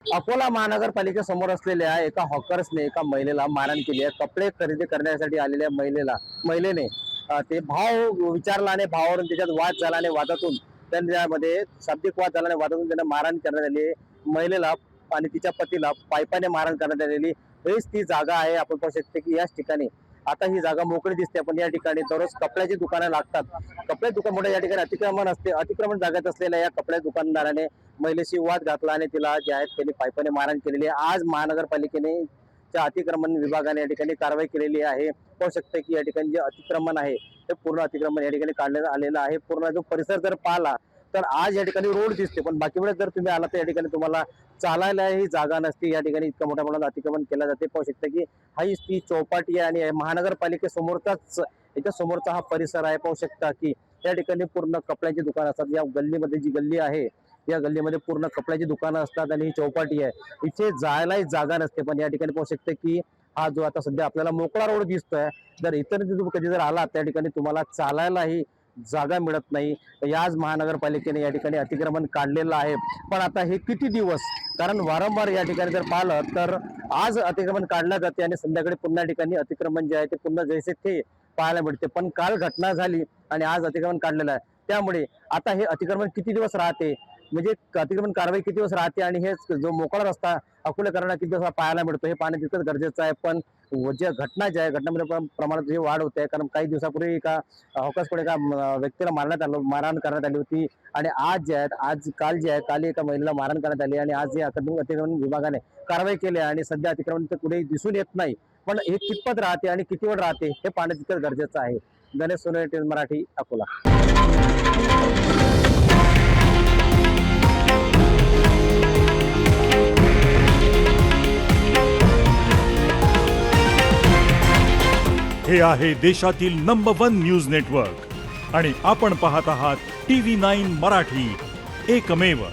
अकोला महानगरपालिकेसमोर असलेल्या एका हॉकर्सने एका महिलेला मारहाण केली आहे। कपडे खरेदी करण्यासाठी आलेल्या महिलेने ते भाव विचारला आणि भावावरून त्याच्यात वाद झाला आणि वादातून त्यांच्यामध्ये शाब्दिक वाद झाला आणि वादातून त्यांना मारहाण करण्यात आली। महिलेला आणि तिच्या पतीला पायपाने मारहाण करण्यात आलेली हेच ती जागा आहे। आपण पाहू शकतो की याच ठिकाणी आता ही जागा मोकळी दिसते, पण या ठिकाणी दररोज कपड्याची दुकानं लागतात। कपडे दुकान मोठ्या या ठिकाणी अतिक्रमण असते। अतिक्रमण जागेत असलेल्या या कपड्या दुकानदाराने महिलेशी वाद घातला आणि तिला जे आहेत त्यांनी पायपाने मारहाण केलेली आहे। आज महानगरपालिकेने च्या अतिक्रमण विभागाने या ठिकाणी कारवाई केलेली आहे। पाहू शकते की या ठिकाणी जे अतिक्रमण आहे ते पूर्ण अतिक्रमण या ठिकाणी काढण्यात आलेलं आहे। पूर्ण जो परिसर जर पाहिला तर आज या ठिकाणी रोड दिसते, पण बाकी वेळेस जर तुम्ही आला तर या ठिकाणी तुम्हाला चालायलाही जागा नसते। या ठिकाणी इतकं मोठ्या प्रमाणात अतिक्रमण केलं जाते। पाहू शकता की ही ती चौपाटी आहे आणि महानगरपालिकेसमोरचाच याच्या समोरचा हा परिसर आहे। पाहू शकता की या ठिकाणी पूर्ण कपड्याची दुकान असतात। या गल्लीमध्ये जी गल्ली आहे या गल्लीमध्ये पूर्ण कपड्याची दुकानं असतात आणि ही चौपाटी आहे। इथे जायलाही जागा नसते, पण या ठिकाणी पाहू शकते की हा जो आता सध्या आपल्याला मोकळा रोड दिसतोय, जर इतर तुम्ही कधी जर आला त्या ठिकाणी तुम्हाला चालायलाही जागा मिळत नाही। याच महानगरपालिकेने या ठिकाणी अतिक्रमण काढलेलं आहे। पण आता हे किती दिवस, कारण वारंवार या ठिकाणी जर पाहिलं तर आज अतिक्रमण काढलं जाते आणि संध्याकाळी पुन्हा ठिकाणी अतिक्रमण जे आहे ते पुन्हा जैसे ते पाहायला मिळते। पण काल घटना झाली आणि आज अतिक्रमण काढलेलं आहे, त्यामुळे आता हे अतिक्रमण किती दिवस राहते, म्हणजे अतिक्रमण कारवाई किती दिवस राहते आणि हे जो मोकळा रस्ता अकोलेकरांना किती दिवस पाहायला मिळतो हे पाहणे तितकंच गरजेचं आहे। पण जे घटना जी आहे घटनामध्ये प्रमाणात जी वाढ होते, कारण काही दिवसापूर्वी एका हॉकर्सकडे एका व्यक्तीला मारहाण करण्यात आली होती आणि आज जे आहेत काल जे आहे काल एका महिलेला मारहाण करण्यात आली आणि आज जे अतिक्रमण विभागाने कारवाई केली आणि सध्या अतिक्रमण तर कुठेही दिसून येत नाही। पण हे कितपत राहते आणि किती वेळ राहते हे पाहणे तितकंच गरजेचं आहे। गणेश सोनवणे, मराठी, अकोला। हे आहे देशातील नंबर 1 न्यूज नेटवर्क आणि आपण पाहत आहात TV9 मराठी, एकमेव।